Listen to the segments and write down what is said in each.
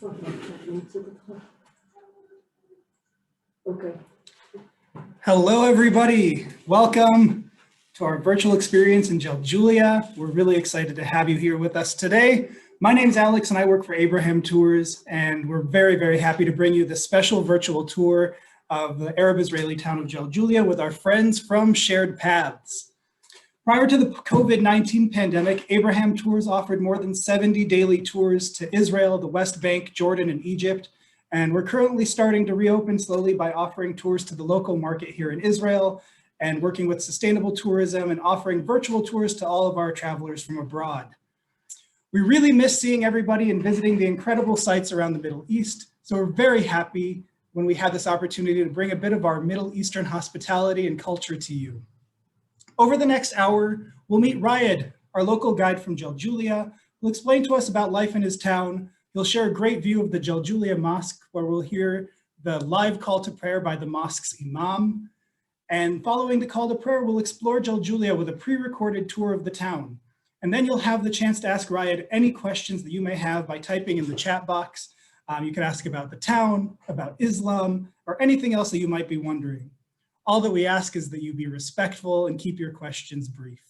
Okay. Hello, everybody. Welcome to our virtual experience in Jaljulia. We're really excited to have you here with us today. My name's Alex and I work for Abraham Tours, and we're very, very happy to bring you this special virtual tour of the Arab-Israeli town of Jaljulia with our friends from Shared Paths. Prior to the COVID-19 pandemic, Abraham Tours offered more than 70 daily tours to Israel, the West Bank, Jordan, and Egypt. And we're currently starting to reopen slowly by offering tours to the local market here in Israel and working with sustainable tourism and offering virtual tours to all of our travelers from abroad. We really miss seeing everybody and visiting the incredible sites around the Middle East. So we're very happy when we had this opportunity to bring a bit of our Middle Eastern hospitality and culture to you. Over the next hour, we'll meet Rayed, our local guide from Jaljulia, who'll explain to us about life in his town. He'll share a great view of the Jaljulia Mosque, where we'll hear the live call to prayer by the mosque's imam. And following the call to prayer, we'll explore Jaljulia with a pre-recorded tour of the town. And then you'll have the chance to ask Rayed any questions that you may have by typing in the chat box. You can ask about the town, about Islam, or anything else that you might be wondering. All that we ask is that you be respectful and keep your questions brief.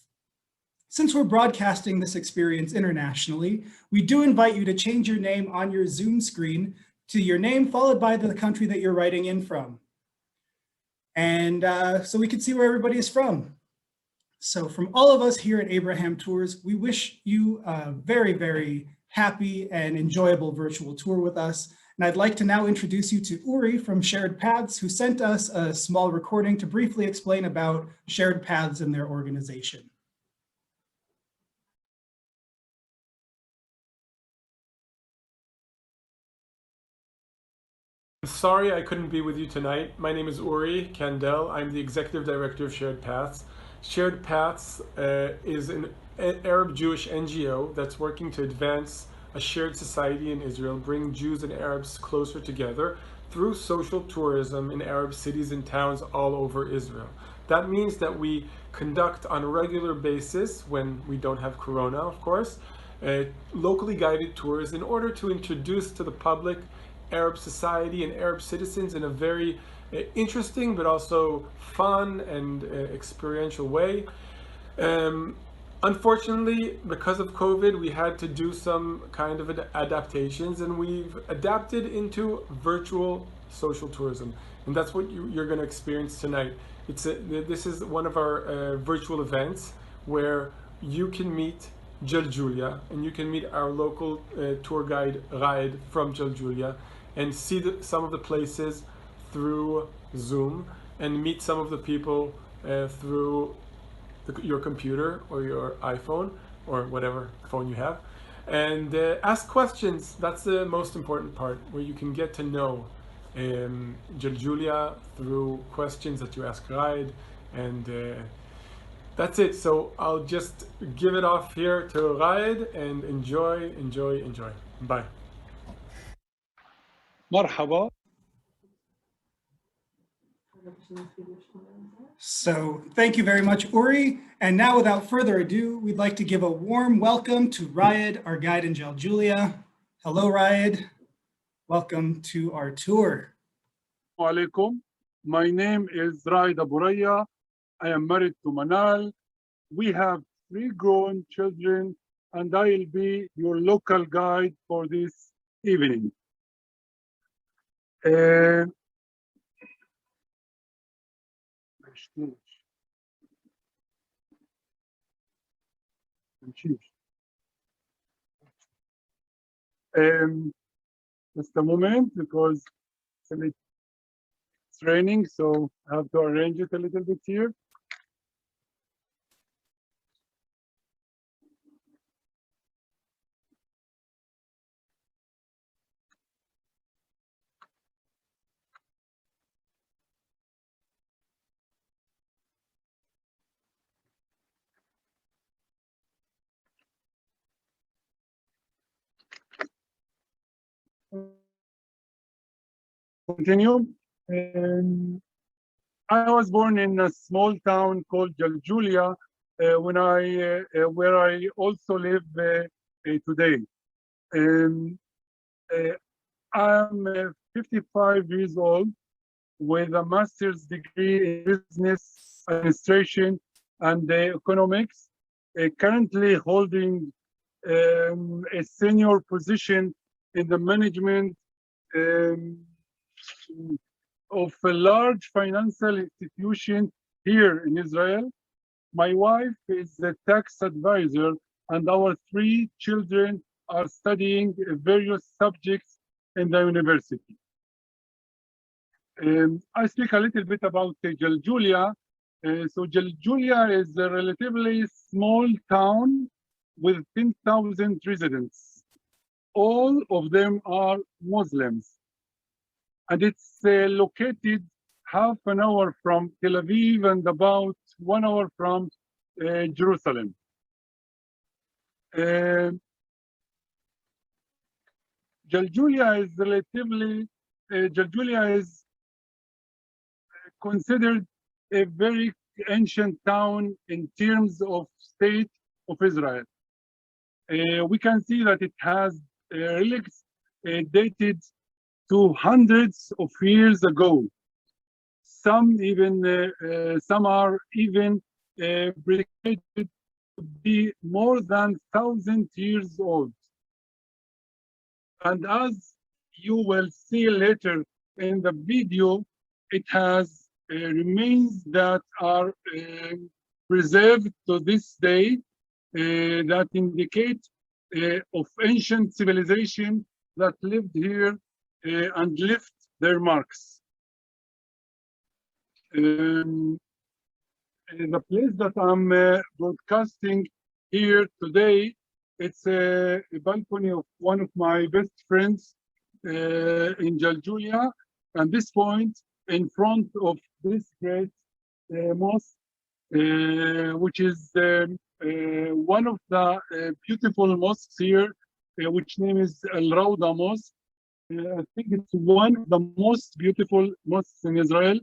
Since we're broadcasting this experience internationally, we do invite you to change your name on your Zoom screen to your name followed by the country that you're writing in from. And so we can see where everybody is from. So from all of us here at Abraham Tours, we wish you a very, very happy and enjoyable virtual tour with us. And I'd like to now introduce you to Uri from Shared Paths, who sent us a small recording to briefly explain about Shared Paths and their organization. Sorry I couldn't be with you tonight. My name is Uri Kandel. I'm the Executive Director of Shared Paths. Shared Paths is an Arab Jewish NGO that's working to advance a shared society in Israel, bring Jews and Arabs closer together through social tourism in Arab cities and towns all over Israel. That means that we conduct on a regular basis, when we don't have Corona, of course, locally guided tours in order to introduce to the public Arab society and Arab citizens in a very interesting but also fun and experiential way. Unfortunately, because of COVID, we had to do some kind of adaptations, and we've adapted into virtual social tourism. And that's what you're going to experience tonight. This is one of our virtual events where you can meet Jaljulia and you can meet our local tour guide, Rayed, from Jaljulia, and see some of the places through Zoom and meet some of the people through your computer or your iPhone or whatever phone you have, and ask questions. That's the most important part, where you can get to know Jaljulia through questions that you ask Rayed, and that's it. So I'll just give it off here to Rayed and enjoy. Bye. مرحبا. So thank you very much, Uri. And now, without further ado, we'd like to give a warm welcome to Rayed, our guide in Jaljulia. Hello, Rayed. Welcome to our tour. Alaikum. My name is Rayed Aburaya. I am married to Manal. We have 3 grown children, and I'll be your local guide for this evening. Just a moment, because it's raining, so I have to arrange it a little bit here. Continue. I was born in a small town called Jaljulia, where I also live today. I'm 55 years old with a master's degree in business administration and economics, currently holding a senior position in the management um, of a large financial institution here in Israel. My wife is a tax advisor, and our three children are studying various subjects in the university. I speak a little bit about Jaljulia. So Jaljulia is a relatively small town with 10,000 residents. All of them are Muslims. And it's located half an hour from Tel Aviv and about 1 hour from Jerusalem. Jaljulia is considered a very ancient town in terms of state of Israel. We can see that it has relics dated to hundreds of years ago. Some are even predicted to be more than 1,000 years old. And as you will see later in the video, it has remains that are preserved to this day that indicate of ancient civilization that lived here and left their marks. The place that I'm broadcasting here today, it's a balcony of one of my best friends in Jaljulia. At this point, in front of this great mosque, which is one of the beautiful mosques here, which name is Al Rawda Mosque. I think it's one of the most beautiful mosques in Israel.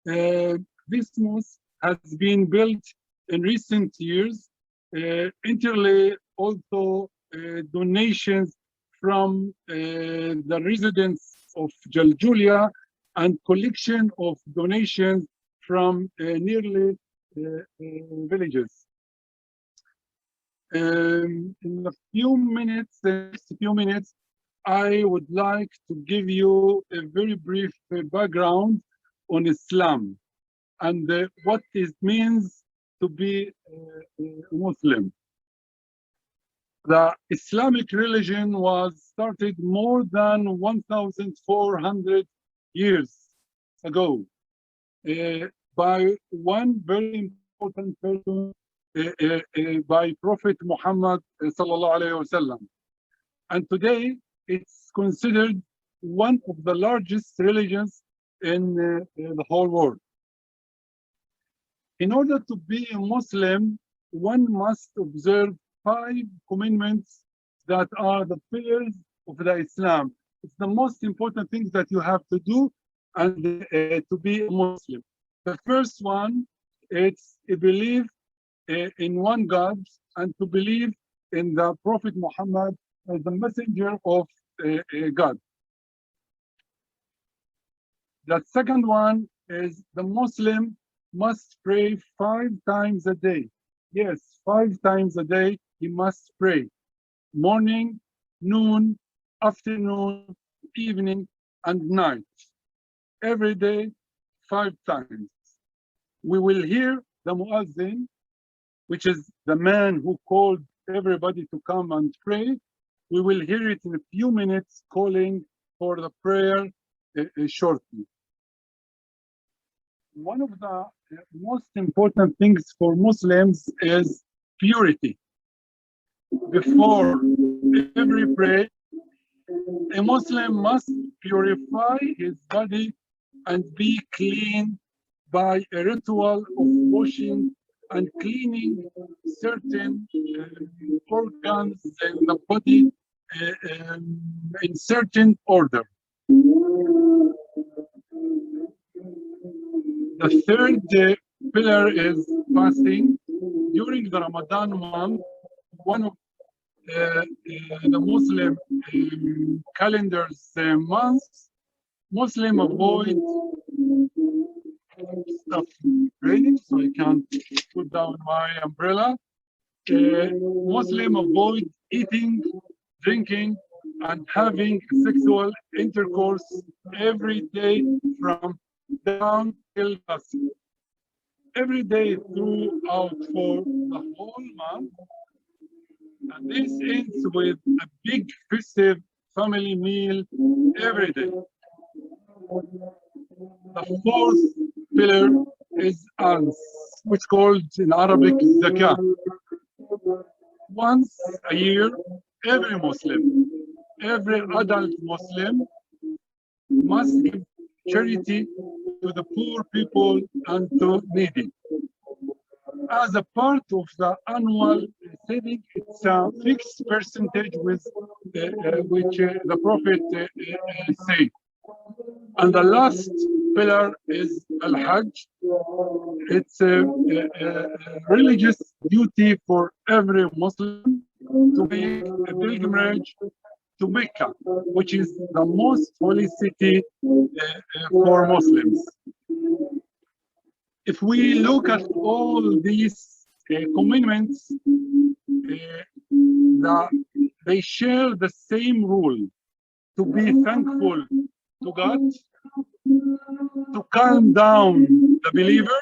This mosque has been built in recent years, entirely also donations from the residents of Jaljulia and collection of donations from nearly villages. In a few minutes, I would like to give you a very brief background on Islam and what it means to be a Muslim. The Islamic religion was started more than 1,400 years ago by one very important person, by Prophet Muhammad sallallahu alaihi wasallam. And today it's considered one of the largest religions in the whole world. In order to be a Muslim, one must observe 5 commandments that are the pillars of the Islam. It's the most important things that you have to do and to be a Muslim. The first one is to believe in one God and to believe in the Prophet Muhammad as the messenger of God. The second one is the Muslim must pray 5 times a day. Yes, 5 times a day he must pray. Morning, noon, afternoon, evening, and night. Every day, 5 times. We will hear the Muazzin, which is the man who called everybody to come and pray. We will hear it in a few minutes calling for the prayer shortly. One of the most important things for Muslims is purity. Before every prayer, a Muslim must purify his body and be clean by a ritual of washing and cleaning certain organs in the body in certain order. The third pillar is fasting. During the Ramadan month, one of the Muslim calendar's months, Muslim avoid stuff raining, so I can't put down my umbrella. Muslim avoid eating, drinking, and having sexual intercourse every day from dawn till dusk. Every day throughout for the whole month. And this ends with a big festive family meal every day. The fourth pillar is alms, which called in Arabic zakah. Once a year, every Muslim, every adult Muslim must give charity to the poor people and to needy. As a part of the annual saving, it's a fixed percentage with which the Prophet said. And the last pillar is Al-Hajj. It's a religious duty for every Muslim to make a pilgrimage to Mecca, which is the most holy city for Muslims. If we look at all these commitments, they share the same rule: to be thankful to God, to calm down the believer,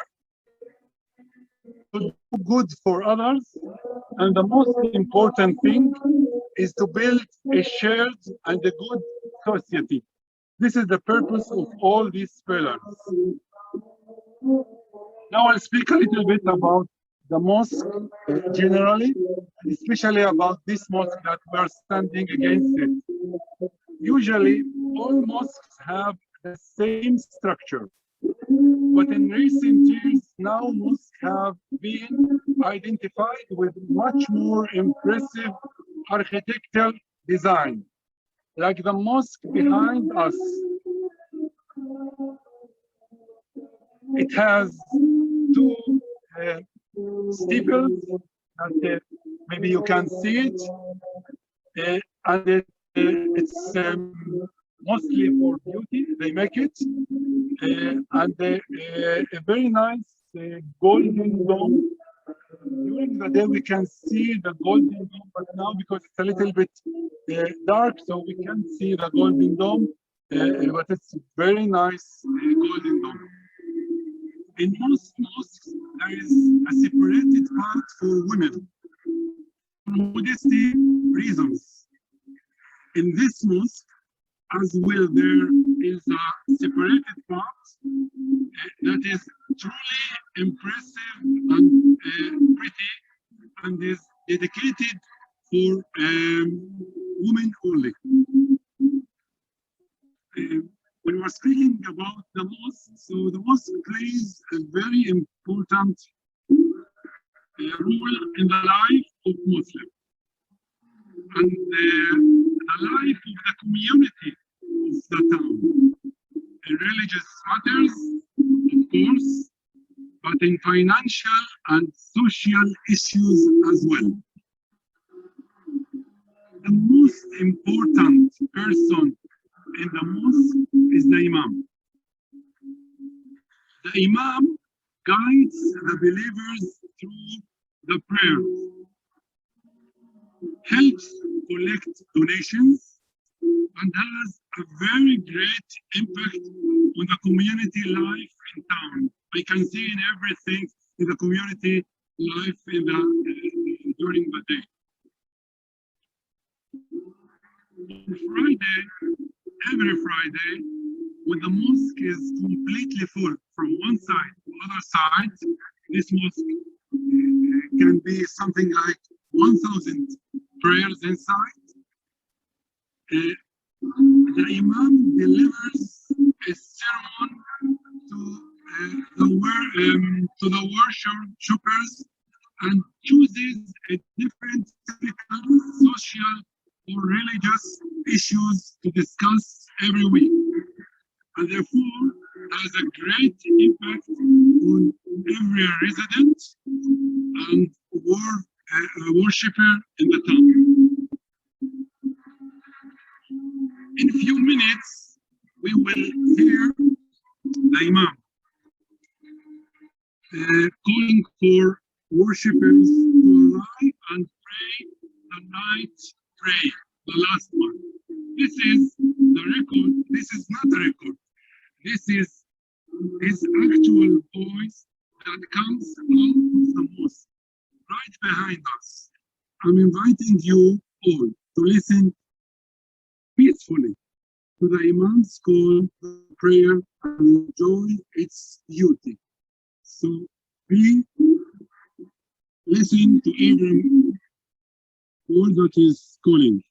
to do good for others, and the most important thing is to build a shared and a good society. This is the purpose of all these pillars. Now I'll speak a little bit about the mosque generally, and especially about this mosque that we are standing against it. Usually, all mosques have the same structure, but in recent years, now mosques have been identified with much more impressive architectural design, like the mosque behind us. It has two steeples, and maybe you can see it, and it's mostly for beauty. They make it, and a very nice golden dome. During the day we can see the golden dome, but now because it's a little bit dark, so we can't see the golden dome, but it's very nice golden dome. In most mosques, there is a separated part for women, for modesty reasons. In this mosque, as well, there is a separated part that is truly impressive and pretty, and is dedicated for women only. When we're speaking about the mosque, so the mosque plays a very important role in the life of Muslims and the life of the community of the town. In religious matters, of course, but in financial and social issues as well. The most important person in the mosque is the Imam. The Imam guides the believers through the prayers, helps collect donations, and has a very great impact on the community life in town. I can see in everything in the community life in the during the day. On Friday, every Friday, when the mosque is completely full from one side to the other side, this mosque can be something like 1,000 prayers inside. The Imam delivers a sermon to the worshippers and chooses a different typical social or religious issues to discuss every week, and therefore has a great impact on every resident and worshipper in the town. In a few minutes, we will hear the Imam calling for worshippers to arrive and pray the night prayer, the last one. This is the record. This is not a record. This is his actual voice that comes out of the mosque right behind us. I'm inviting you all to listen peacefully to the Imam's call to prayer and enjoy its beauty. So please listen to every word that is calling.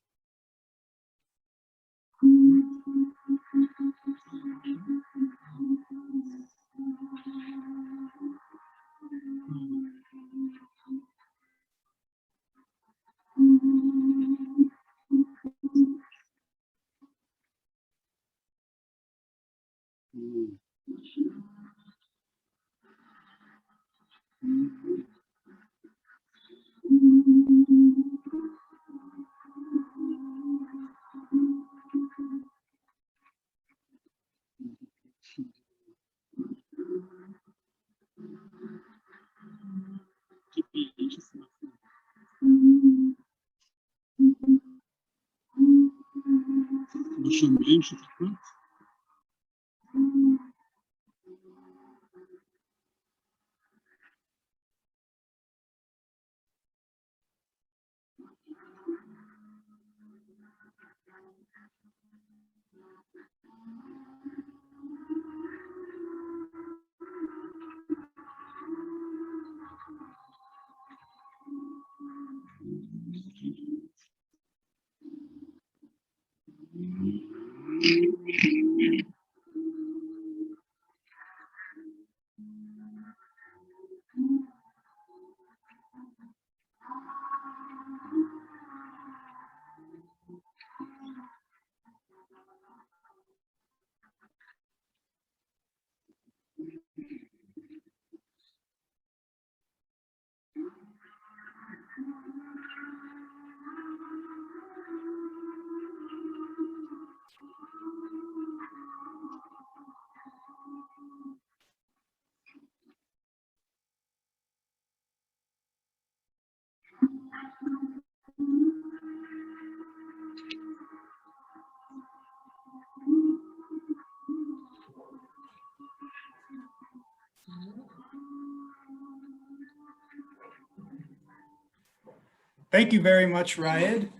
Thank you very much, Ryan.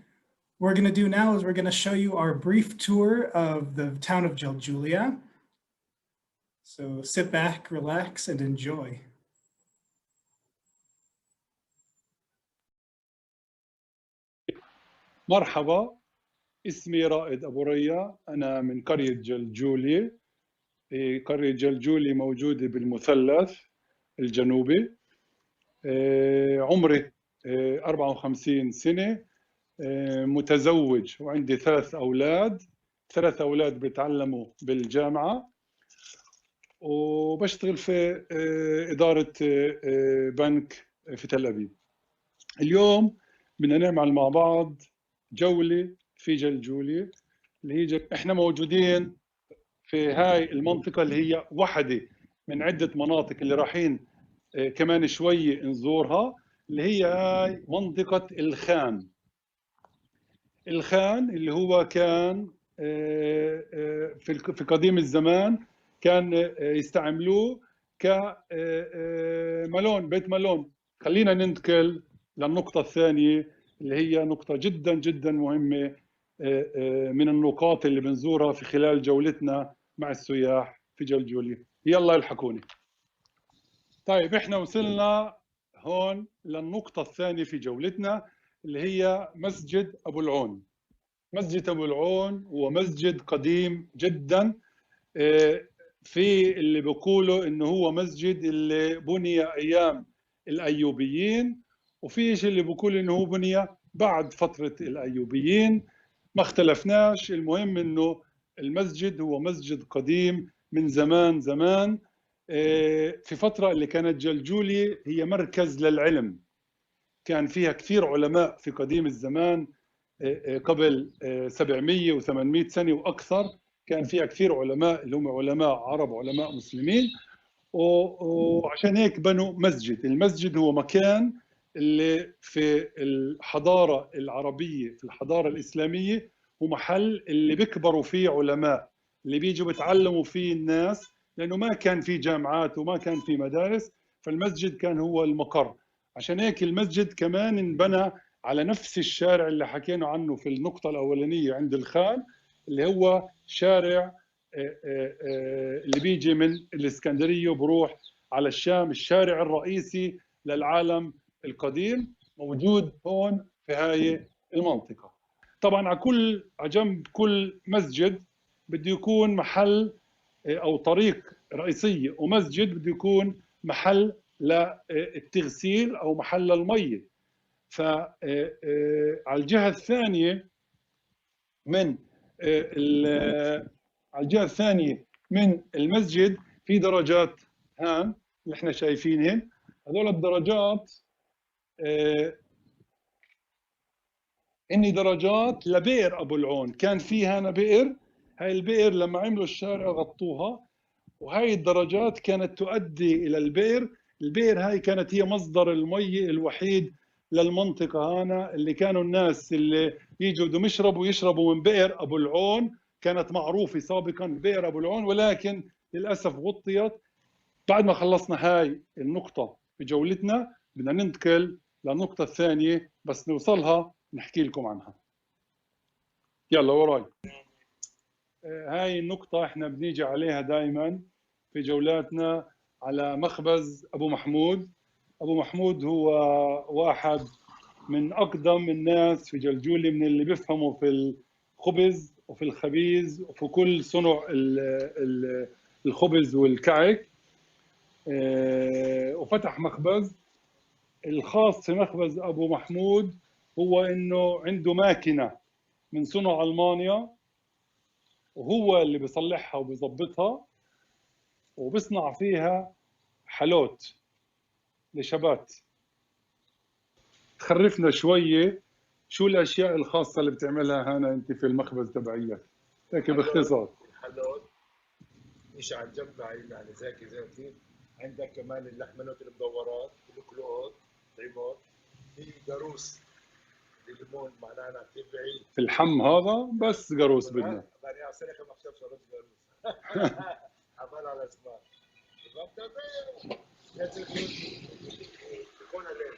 What we're going to do now is we're going to show you our brief tour of the town of Jaljulia. So sit back, relax, and enjoy. مرحبا، اسمي رائد أبو ريا، أنا من قرية جلجولي. قرية جلجولي موجودة بالمثلث الجنوبي. عمري 54 سنة، متزوج وعندي 3 أولاد. 3 أولاد بيتعلموا بالجامعة، وبشتغل في إدارة بنك في تل أبيب. اليوم بدنا نعمل مع بعض جولة في جلجولي اللي هي احنا موجودين في هاي المنطقة اللي هي واحدة من عدة مناطق اللي رايحين كمان شوي نزورها، اللي هي هاي منطقة الخان. الخان اللي هو كان في قديم الزمان كان يستعملوه كملون، بيت ملون. خلينا ننتقل للنقطة الثانية اللي هي نقطة جدا جدا مهمة من النقاط اللي بنزورها في خلال جولتنا مع السياح في جلجولي. يلا الحقوني. طيب احنا وصلنا هون للنقطة الثانية في جولتنا اللي هي مسجد أبو العون. مسجد أبو العون هو مسجد قديم جدا، في اللي بيقولوا إنه هو مسجد اللي بني أيام الأيوبيين، وفي شيء اللي بيقول إنه هو بني بعد فترة الأيوبيين. ما اختلفناش، المهم إنه المسجد هو مسجد قديم من زمان زمان، في فترة اللي كانت جلجولي هي مركز للعلم. كان فيها كثير علماء في قديم الزمان، قبل 700 و800 سنة وأكثر. كان فيها كثير علماء اللي هم علماء عرب وعلماء مسلمين، وعشان هيك بنوا مسجد. المسجد هو مكان اللي في الحضارة العربية، في الحضارة الإسلامية، هو محل اللي بيكبروا فيه علماء، اللي بيجوا بتعلموا فيه الناس، لأنه ما كان في جامعات وما كان في مدارس، فالمسجد كان هو المقر. عشان هيك المسجد كمان انبنى على نفس الشارع اللي حكينا عنه في النقطة الأولانية عند الخان، اللي هو شارع اللي بيجي من الإسكندرية وبروح على الشام. الشارع الرئيسي للعالم القديم موجود هون في هاي المنطقة. طبعا على جنب كل مسجد بده يكون محل أو طريق رئيسية، ومسجد بده يكون محل للتغسيل أو محل للمية. فعلى الجهة الثانية من على الجهة الثانية من المسجد في درجات هان اللي احنا شايفينهن. هذول الدرجات اني درجات لبئر ابو العون. كان في هنا بئر، هاي البئر لما عملوا الشارع غطوها، وهاي الدرجات كانت تؤدي الى البئر. البئر هاي كانت هي مصدر المي الوحيد للمنطقة هنا، اللي كانوا الناس اللي يجوا بدهم يشربوا من بئر ابو العون. كانت معروفة سابقا بئر ابو العون، ولكن للاسف غطيت. بعد ما خلصنا هاي النقطة في جولتنا بدنا ننتقل للنقطة الثانية، بس نوصلها نحكي لكم عنها. يلا وراي. هاي النقطة احنا بنيجي عليها دائما في جولاتنا، على مخبز أبو محمود. أبو محمود هو واحد من أقدم الناس في جلجولة، من اللي بيفهموا في الخبز وفي الخبيز وفي كل صنع الخبز والكعك. وفتح مخبز. الخاص في مخبز أبو محمود هو إنه عنده ماكينة من صنع ألمانيا، وهو اللي بيصلحها وبيظبطها وبصنع فيها حلوت لشبات. تخرفنا شوية، شو الأشياء الخاصة اللي بتعملها هنا أنت في المخبز تبعيك؟ هيك باختصار. الحلوت مش على الجنب يعني زاكي. عندك كمان اللحمنات المدورات، الكلوت، العمود، في قاروس الليمون مع نعناع كثير بعيد. في الحم هذا بس قاروس بدنا. يعني على السنة ما بحسبش رز قاروس. عمال على اسماء. يكون عليه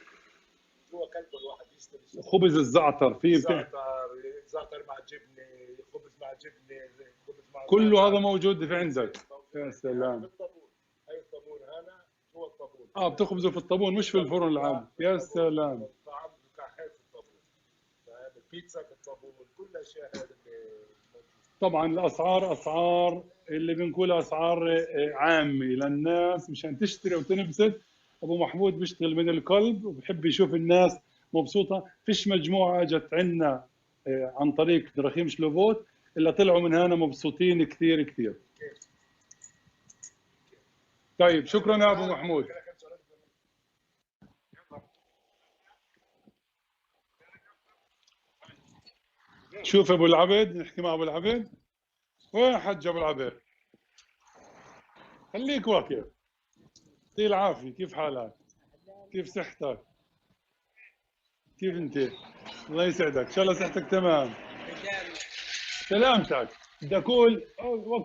جوا كلب الواحد يشتري. خبز الزعتر فيه زعتر مع جبنه، خبز مع جبنه، خبز مع كله هذا موجود في عندك. يا سلام. بالطابون. هاي الطابون هنا جوا الطابون. بتخبزوا في الطابون مش في الفرن العادي. يا سلام. الطعام كحيل في الطابون. البيتزا في الطابون، كل الاشياء هذه طبعا الاسعار اسعار اللي بنقولها اسعار عامه للناس مشان تشتري وتنبسط. ابو محمود بيشتغل من القلب وبحب يشوف الناس مبسوطه. فيش مجموعه اجت عنا عن طريق رخيم شلوفوت الا طلعوا من هنا مبسوطين كثير كثير. طيب شكرا يا ابو محمود. شوف ابو العبد، نحكي مع ابو العبد. وين حج ابو العبد؟ خليك واقف. يعطيه العافيه، كيف حالك؟ كيف صحتك؟ كيف انت؟ الله يسعدك، ان شاء الله صحتك تمام. سلامتك. بدي اقول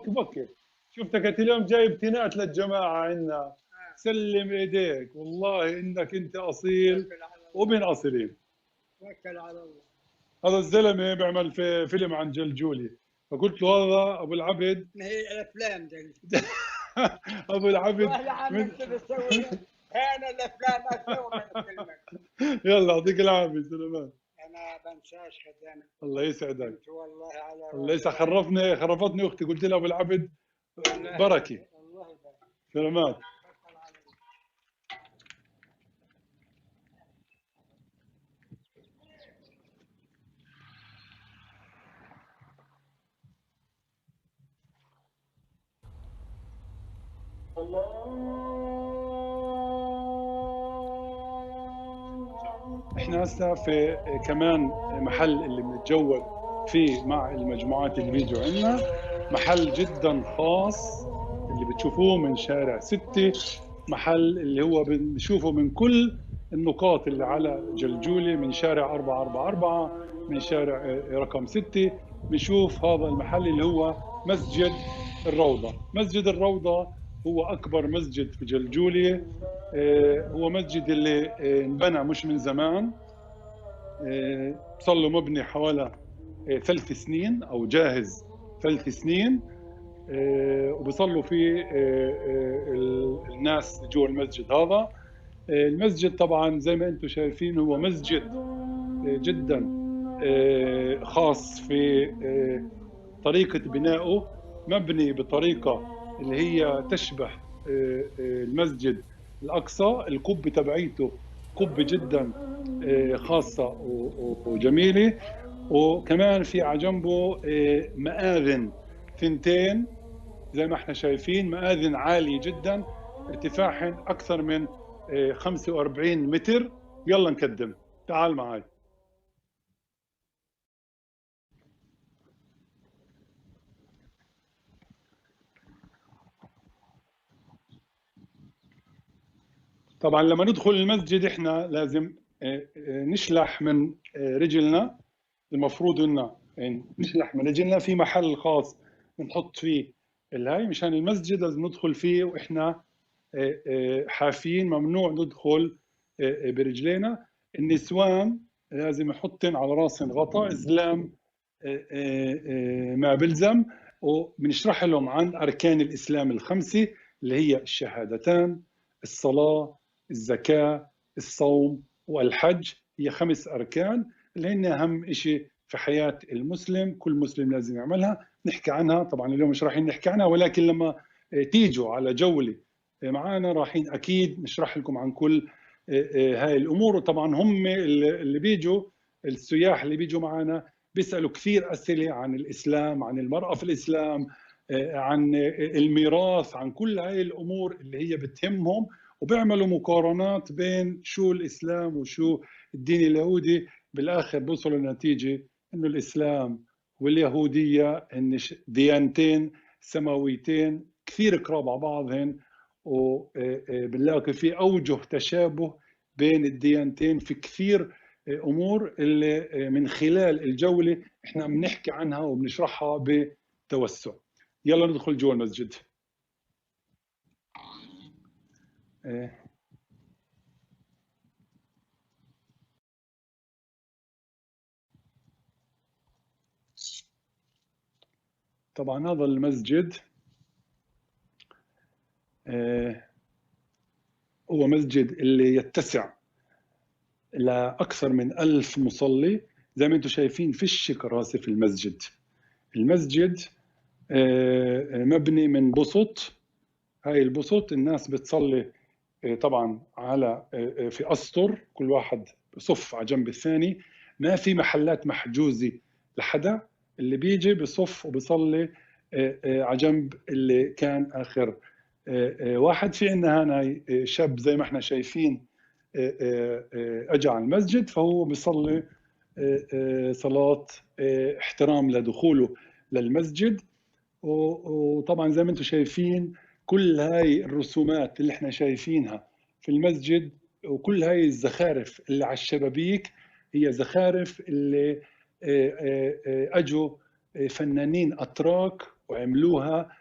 وقف. شفتك اليوم جايب تينات للجماعه عندنا. سلم ايديك، والله انك انت اصيل ومن اصيلين. توكل على الله. هذا الزلمه بيعمل في فيلم عن جلجولي، فقلت له هذا ابو العبد. ما هي الافلام دي. ابو العبد انا الافلام اسوي من الكلمه. يلا يعطيك العافيه. سلامات. انا بنساش خدامك. الله يسعدك. والله على الله يسعد. خرفتني اختي، قلت لها ابو العبد بركه. الله يبارك. سلامات. الله احنا هسه في كمان محل اللي بنتجول فيه مع المجموعات اللي بيجوا عندنا، محل جدا خاص اللي بتشوفوه من شارع 6، محل اللي هو بنشوفه من كل النقاط اللي على جلجولة، من شارع 444، من شارع رقم 6. بنشوف هذا المحل اللي هو مسجد الروضة. مسجد الروضة هو أكبر مسجد في جلجولة. هو مسجد اللي انبنى مش من زمان، صار له مبني حوالي 3 سنين أو جاهز 3 سنين، وبيصلوا فيه الناس جوا المسجد هذا. المسجد طبعا زي ما انتم شايفين هو مسجد جدا خاص في طريقة بنائه، مبني بطريقة اللي هي تشبه المسجد الأقصى. القبة تبعيته قبة جدا خاصة وجميلة، وكمان في على جنبه مآذن ثنتين زي ما احنا شايفين، مآذن عالية جدا ارتفاعهن أكثر من 45 متر. يلا نقدم، تعال معي. طبعا لما ندخل المسجد احنا لازم نشلح من رجلنا. المفروض ان نشلح من رجلنا في محل خاص بنحط فيه الهاي مشان المسجد لازم ندخل فيه واحنا حافيين، ممنوع ندخل برجلينا. النسوان لازم يحطن على راسهم غطاء زلام ما بلزم، وبنشرح لهم عن أركان الإسلام الخمسة اللي هي الشهادتان، الصلاة، الزكاة، الصوم والحج. هي 5 أركان اللي هن أهم شيء في حياة المسلم، كل مسلم لازم يعملها. نحكي عنها طبعا اليوم مش رايحين نحكي عنها، ولكن لما تيجوا على جولة معنا رايحين أكيد نشرح لكم عن كل هاي الأمور. وطبعا هم اللي بيجوا السياح اللي بيجوا معنا بيسألوا كثير أسئلة عن الإسلام، عن المرأة في الإسلام، عن الميراث، عن كل هاي الأمور اللي هي بتهمهم، وبيعملوا مقارنات بين شو الإسلام وشو الدين اليهودي. بالآخر بوصلوا لنتيجة إنه الإسلام واليهودية إن ديانتين سماويتين كثير قراب على بعضهن، وبنلاقي في أوجه تشابه بين الديانتين في كثير امور اللي من خلال الجوله احنا بنحكي عنها وبنشرحها بتوسع. يلا ندخل جوا المسجد. طبعا هذا المسجد هو مسجد اللي يتسع لأكثر من 1000 مصلي. زي ما انتم شايفين فيش كراسي في المسجد. المسجد مبني من بسط. هاي البسط الناس بتصلي طبعا على في أسطر، كل واحد بصف على جنب الثاني. ما في محلات محجوزة لحدا، اللي بيجي بصف وبصلي على جنب اللي كان آخر واحد. في عندنا هنا شاب زي ما احنا شايفين اجى على المسجد، فهو بيصلي صلاة احترام لدخوله للمسجد. وطبعا زي ما انتم شايفين كل هاي الرسومات اللي احنا شايفينها في المسجد وكل هاي الزخارف اللي على الشبابيك هي زخارف اللي اجوا فنانين اتراك وعملوها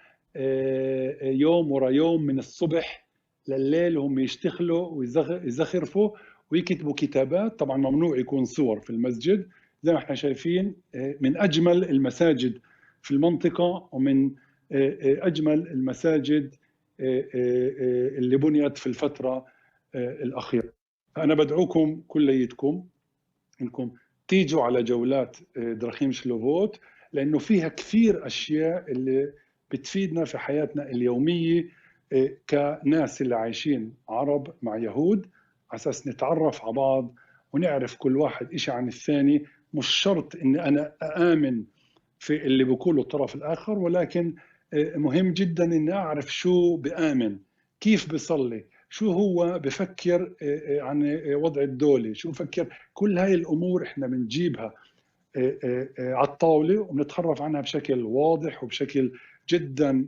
يوم ورا يوم من الصبح لليل، وهم يشتغلوا ويزخرفوا ويكتبوا كتابات. طبعا ممنوع يكون صور في المسجد. زي ما احنا شايفين من اجمل المساجد في المنطقة ومن أجمل المساجد اللي بنيت في الفترة الأخيرة. أنا بدعوكم كليتكم إنكم تيجوا على جولات دراخيم شلوفوت، لأنه فيها كثير أشياء اللي بتفيدنا في حياتنا اليومية كناس اللي عايشين عرب مع يهود، على أساس نتعرف على بعض ونعرف كل واحد إشي عن الثاني. مش شرط إني أنا آمن في اللي بيقوله الطرف الآخر، ولكن مهم جدا إني أعرف شو بآمن، كيف بيصلي، شو هو بفكر عن وضع الدولة، شو بفكر. كل هاي الأمور إحنا بنجيبها على الطاولة وبنتعرف عنها بشكل واضح وبشكل جدا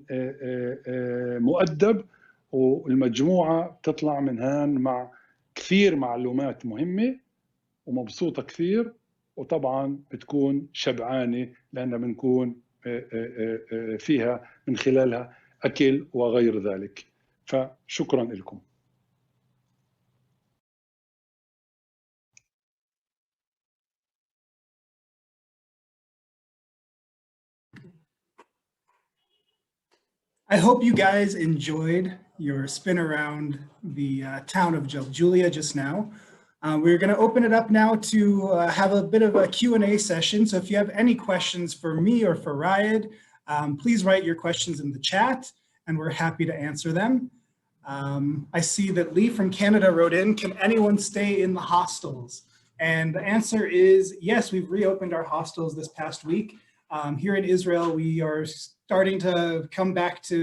مؤدب، والمجموعة بتطلع من هان مع كثير معلومات مهمة ومبسوطة كثير، وطبعا بتكون شبعانة لأنها بنكون فيها من خلالها أكل وغير ذلك. فشكرا لكم. I hope you guys enjoyed your spin around the town of Jaljulia just now. We're going to open it up now to have a bit of a Q&A session. So if you have any questions for me or for Riyad, please write your questions in the chat and we're happy to answer them. I see that Lee from Canada wrote in, can anyone stay in the hostels? And the answer is yes, we've reopened our hostels this past week. Here in Israel, we are starting to come back to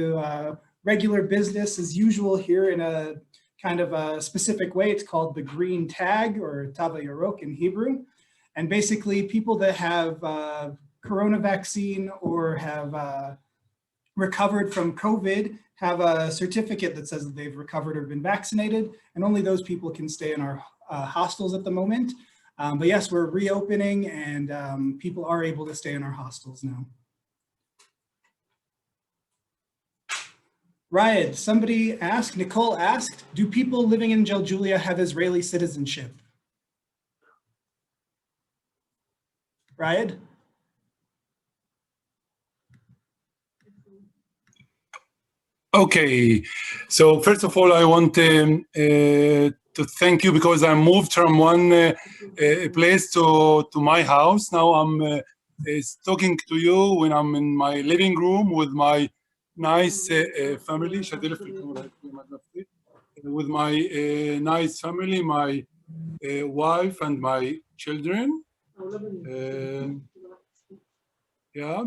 regular business as usual here in a kind of a specific way. It's called the green tag, or Tava Yarok in Hebrew. And basically people that have corona vaccine or have recovered from COVID have a certificate that says that they've recovered or been vaccinated, and only those people can stay in our hostels at the moment. But yes, we're reopening and people are able to stay in our hostels now. Riyad, somebody asked, Nicole asked, do people living in Jaljulia have Israeli citizenship? Riyad? Okay, so first of all, I want to thank you because I moved from one place to my house. Now I'm talking to you when I'm in my living room with my nice family. With my nice family, my wife and my children. Yeah.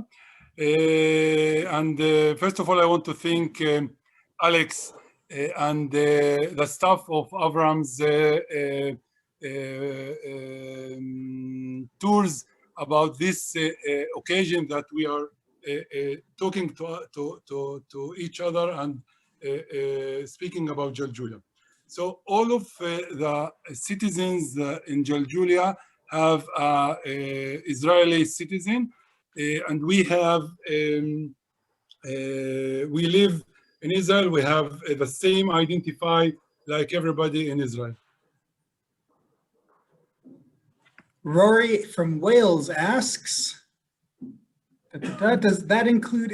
And first of all, I want to thank Alex and the staff of Avram's tours about this occasion that we are talking to each other and speaking about Jaljulia. So all of the citizens in Jaljulia have Israeli citizen. And we have, we live in Israel, we have the same identify like everybody in Israel. Rory from Wales asks, does that include,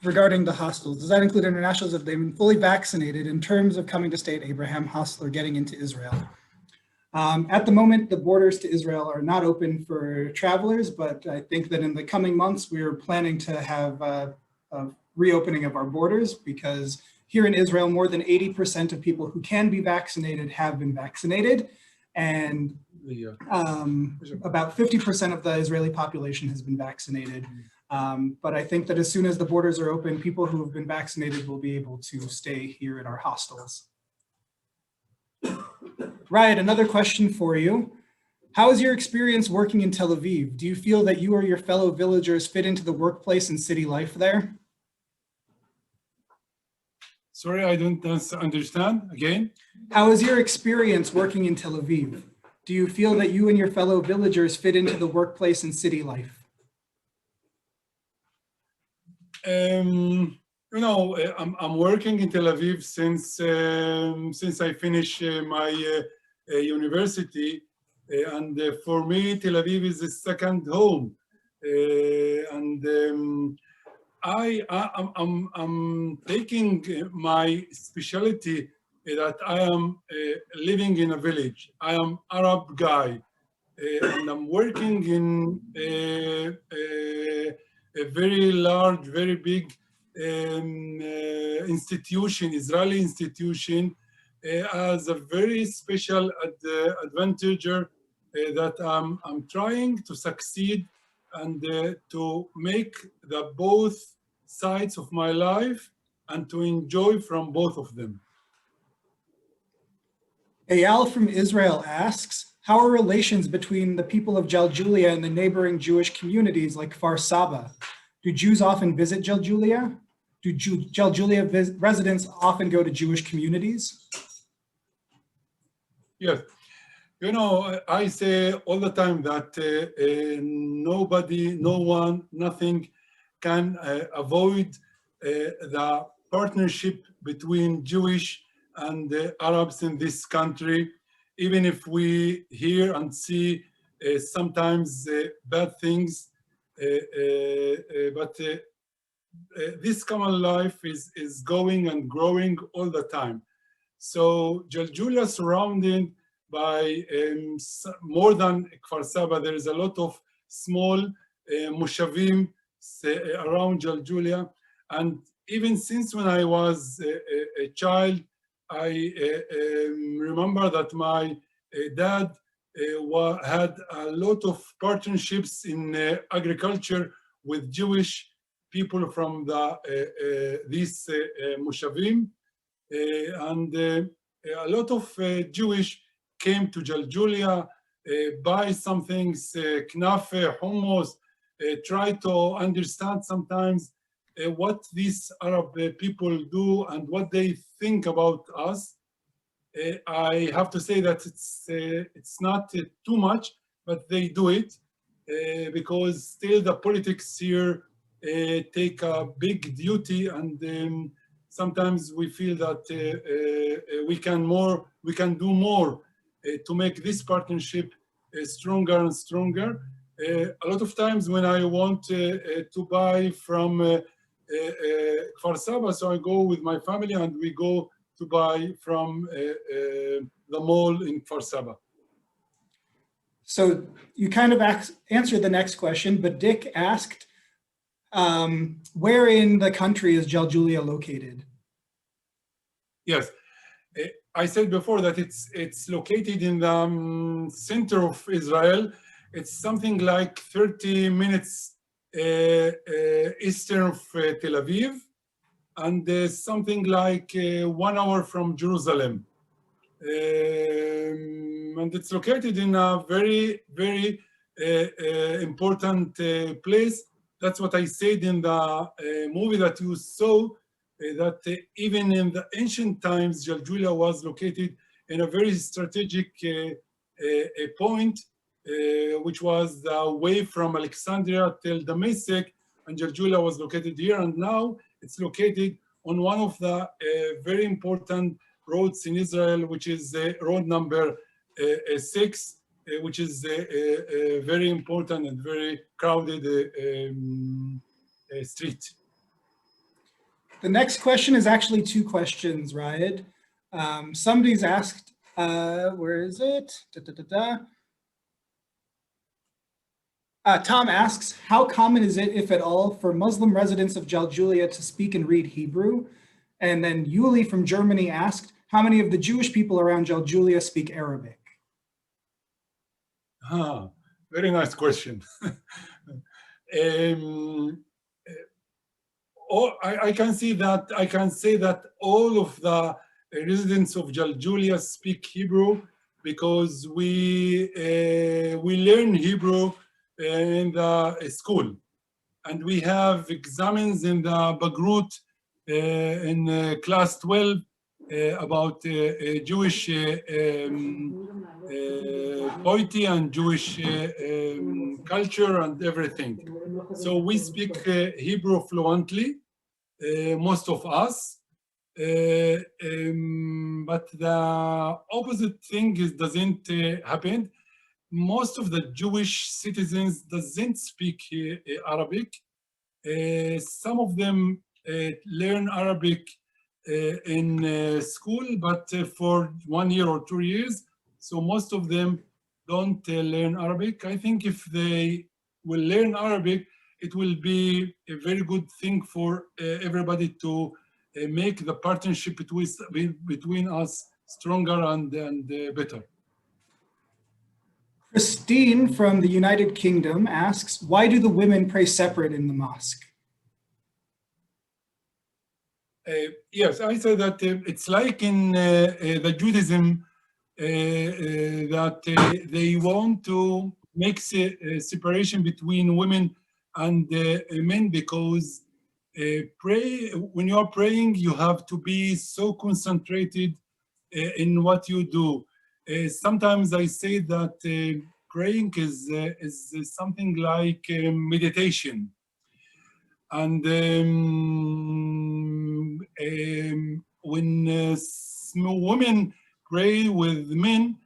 regarding the hostels, does that include internationals if they've been fully vaccinated in terms of coming to stay at Abraham Hostel or getting into Israel? At the moment, the borders to Israel are not open for travelers, but I think that in the coming months, we're planning to have a reopening of our borders, because here in Israel, more than 80% of people who can be vaccinated have been vaccinated. And about 50% of the Israeli population has been vaccinated. But I think that as soon as the borders are open, people who have been vaccinated will be able to stay here at our hostels. Riyad, another question for you. How is your experience working in Tel Aviv? Do you feel that you or your fellow villagers fit into the workplace and city life there? Sorry, I don't understand again. How is your experience working in Tel Aviv? Do you feel that you and your fellow villagers fit into the workplace and city life? You know, I'm working in Tel Aviv since I finished my university, and for me, Tel Aviv is a second home. I'm taking my specialty that I am living in a village. I am Arab guy, and I'm working in a very large, very big institution, Israeli institution, as a very special advantage that I'm trying to succeed and to make the both sides of my life and to enjoy from both of them. Eyal from Israel asks, how are relations between the people of Jaljulia and the neighboring Jewish communities like Kfar Saba? Do Jews often visit Jaljulia? Do Jaljulia residents often go to Jewish communities? Yes. You know, I say all the time that nobody, no one, nothing can avoid the partnership between Jewish and Arabs in this country, even if we hear and see sometimes bad things. But this common life is going and growing all the time. So Jaljulia surrounded by more than Kfar Saba, there is a lot of small mushavim around Jaljulia. And even since when I was a child, I remember that my dad had a lot of partnerships in agriculture with Jewish people from these mushavim. And a lot of Jewish came to Jaljulia, buy some things, knafe, hummus, try to understand sometimes what these Arab people do and what they think about us. I have to say that it's not too much, but they do it because still the politics here take a big duty, and sometimes we feel that we can do more to make this partnership stronger and stronger. A lot of times when I want to buy from Kfar Saba, so I go with my family and we go to buy from the mall in Kfar Saba. So you kind of answered the next question, but Dick asked, where in the country is Jaljulia located? Yes, I said before that it's located in the center of Israel. It's something like 30 minutes eastern of Tel Aviv, and something like 1 hour from Jerusalem. And it's located in a very, very important place. That's what I said in the movie that you saw, that even in the ancient times, Jaljulia was located in a very strategic point, which was the way from Alexandria till Damascus, and Jaljulia was located here. And now it's located on one of the very important roads in Israel, which is road number 6, which is very important and very crowded street. The next question is actually 2 questions, Rayed. Somebody's asked, where is it? Tom asks, how common is it, if at all, for Muslim residents of Jaljulia to speak and read Hebrew? And then Yuli from Germany asked, how many of the Jewish people around Jaljulia speak Arabic? Very nice question. I can say that all of the residents of Jaljulia speak Hebrew because we learn Hebrew in the school, and we have examines in the Bagrut in class 12 about Jewish poetry and Jewish culture and everything. So we speak Hebrew fluently, most of us, but the opposite thing doesn't happen. Most of the Jewish citizens doesn't speak Arabic. Some of them learn Arabic in school, but for 1 year or 2 years. So most of them don't learn Arabic. I think if they will learn Arabic, it will be a very good thing for everybody to make the partnership between us stronger and better. Christine from the United Kingdom asks, why do the women pray separate in the mosque? Yes, I say that it's like in the Judaism, that they want to make separation between women and men, because when you are praying, you have to be so concentrated in what you do. Sometimes I say that praying is something like meditation. And when women pray with men,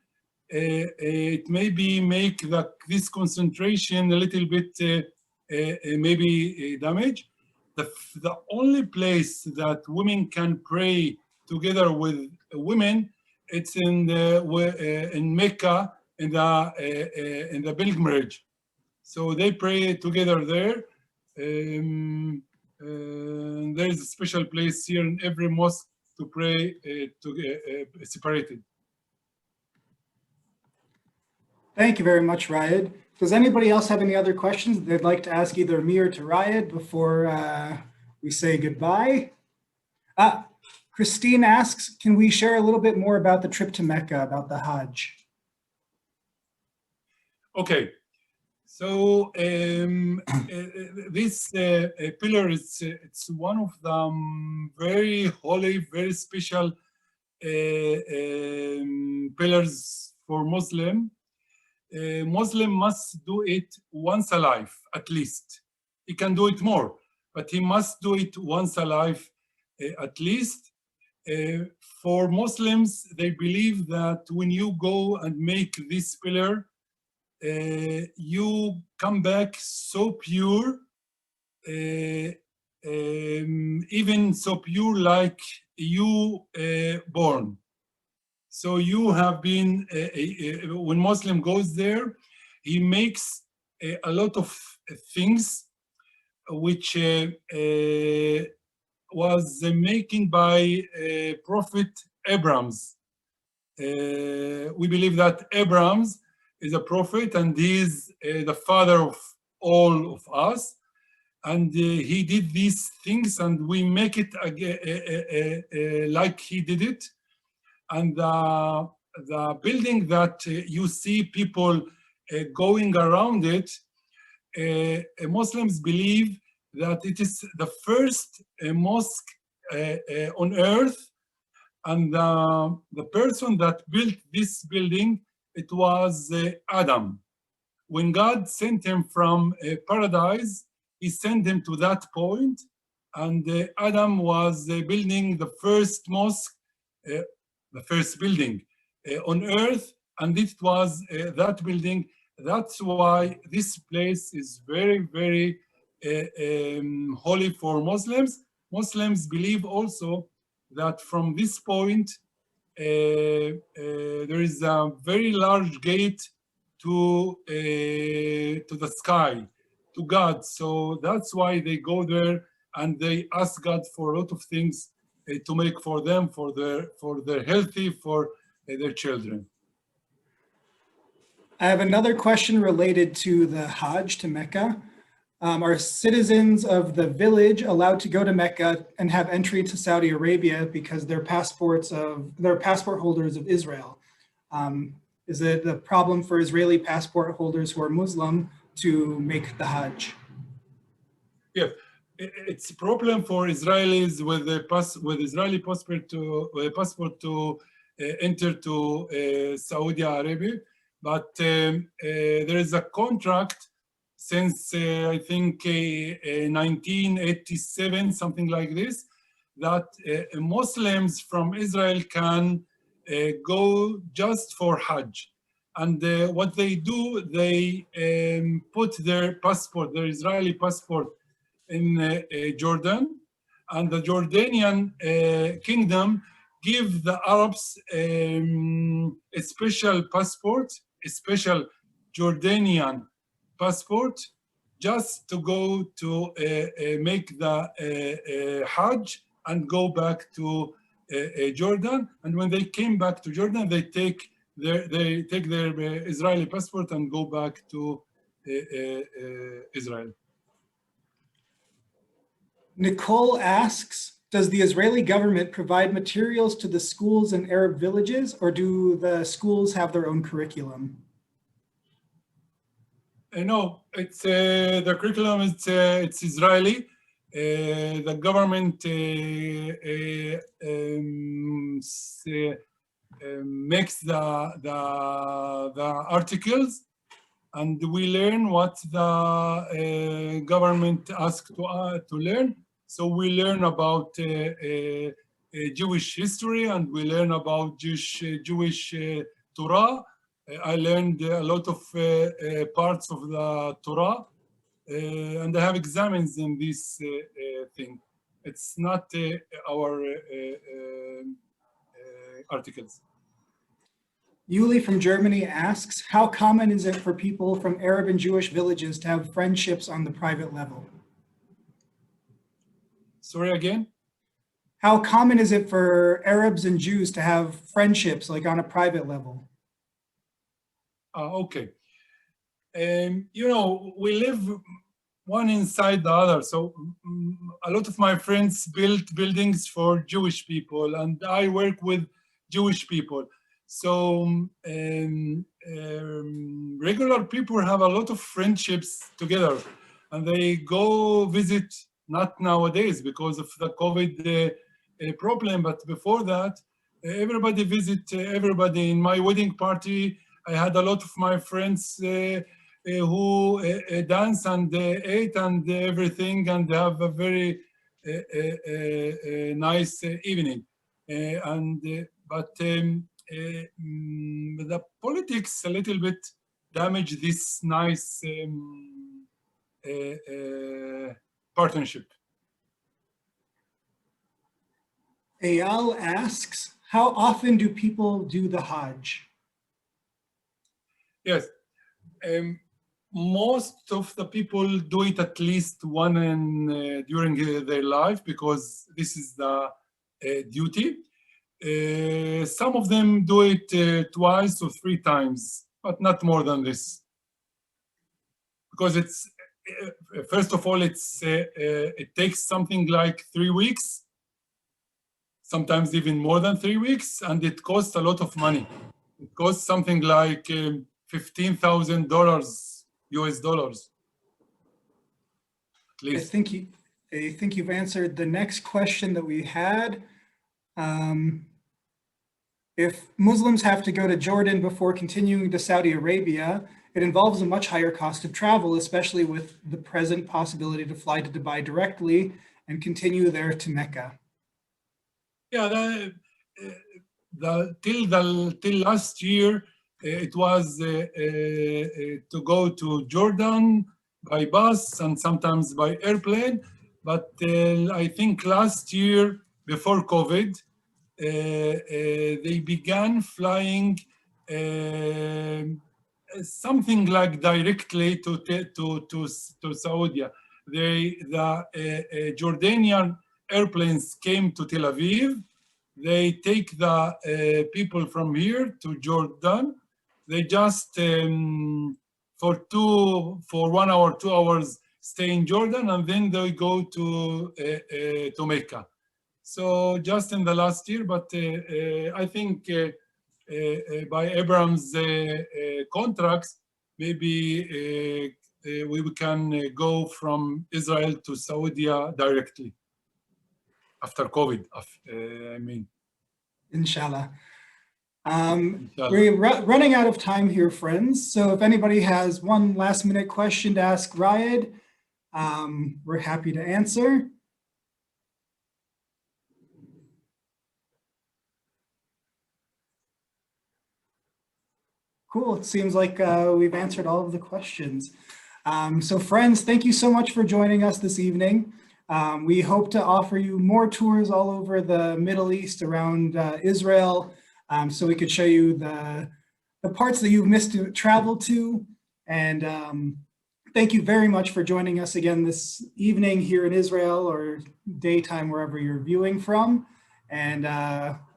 it maybe make this concentration a little bit maybe damage. The only place that women can pray together with women, it's in Mecca, in the pilgrimage. So they pray together there. There is a special place here in every mosque to pray separated. Thank you very much, Rayed. Does anybody else have any other questions they'd like to ask either me or to Rayed before we say goodbye? Christine asks, can we share a little bit more about the trip to Mecca, about the Hajj? Okay. So this pillar it's one of the very holy, very special pillars for Muslim. Muslim must do it once a life, at least. He can do it more, but he must do it once a life, at least. For Muslims, they believe that when you go and make this pillar, you come back so pure, even so pure like you born. So you have been, when Muslim goes there, he makes a lot of things which was making by Prophet Abrams. We believe that Abrams is a prophet and he is the father of all of us. And he did these things and we make it like he did it. And the building that you see people going around it, Muslims believe that it is the first mosque on earth. And the person that built this building, it was Adam. When God sent him from paradise, he sent him to that point. And Adam was building the first mosque, the first building on earth, and it was that building. That's why this place is very, very holy for Muslims. Muslims believe also that from this point, there is a very large gate to the sky, to God. So that's why they go there and they ask God for a lot of things to make for them, for their healthy, for their children. I have another question related to the Hajj to Mecca. Are citizens of the village allowed to go to Mecca and have entry to Saudi Arabia because they're passport holders of Israel? Is it a problem for Israeli passport holders who are Muslim to make the Hajj? Yes, it's a problem for Israelis with Israeli passport to enter to Saudi Arabia, but there is a contract since I think 1987, something like this, that Muslims from Israel can go just for Hajj. And what they do, they put their passport, their Israeli passport, in Jordan, and the Jordanian kingdom give the Arabs a special passport, a special Jordanian passport, just to go to make the Hajj and go back to Jordan. And when they came back to Jordan, they take their Israeli passport and go back to Israel. Nicole asks, Does the Israeli government provide materials to the schools in Arab villages, or do the schools have their own curriculum? No, it's the curriculum. It's Israeli. The government makes the articles, and we learn what the government asks to learn. So we learn about Jewish history, and we learn about Jewish Torah. I learned a lot of parts of the Torah, and I have examines in this thing. It's not our articles. Yuli from Germany asks, how common is it for people from Arab and Jewish villages to have friendships on the private level? Sorry again? How common is it for Arabs and Jews to have friendships like on a private level? Okay. You know, we live one inside the other. So a lot of my friends built buildings for Jewish people, and I work with Jewish people. So regular people have a lot of friendships together, and they go visit, not nowadays because of the COVID problem, but before that, everybody visit everybody. In my wedding party, I had a lot of my friends who dance and ate and everything, and have a very nice evening. But the politics a little bit damage this nice partnership. Eyal asks, how often do people do the Hajj? Yes. Most of the people do it at least one during their life, because this is the duty. Some of them do it twice or three times, but not more than this. Because it's, first of all, it takes something like 3 weeks, sometimes even more than 3 weeks, and it costs a lot of money. It costs something like $15,000 US dollars, at I least. think you've answered the next question that we had. If Muslims have to go to Jordan before continuing to Saudi Arabia, it involves a much higher cost of travel, especially with the present possibility to fly to Dubai directly and continue there to Mecca. Yeah, till last year, it was to go to Jordan by bus and sometimes by airplane. But I think last year, before COVID, they began flying something like directly to Saudi. The Jordanian airplanes came to Tel Aviv. They take the people from here to Jordan. They just for 1 hour, 2 hours stay in Jordan, and then they go to Mecca. So just in the last year, but I think by Abraham's contracts, maybe we can go from Israel to Saudi directly after COVID, I mean. Inshallah. Inshallah. We're running out of time here, friends. So if anybody has one last minute question to ask Riyad, we're happy to answer. Cool, it seems like we've answered all of the questions. So friends, thank you so much for joining us this evening. We hope to offer you more tours all over the Middle East, around Israel, so we could show you the parts that you've missed to travel to. And thank you very much for joining us again this evening here in Israel, or daytime, wherever you're viewing from. And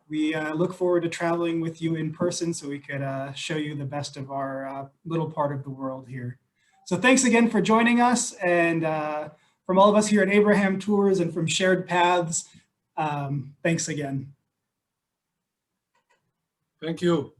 we look forward to traveling with you in person so we could show you the best of our little part of the world here. So thanks again for joining us. And from all of us here at Abraham Tours and from Shared Paths, Thanks again. Thank you.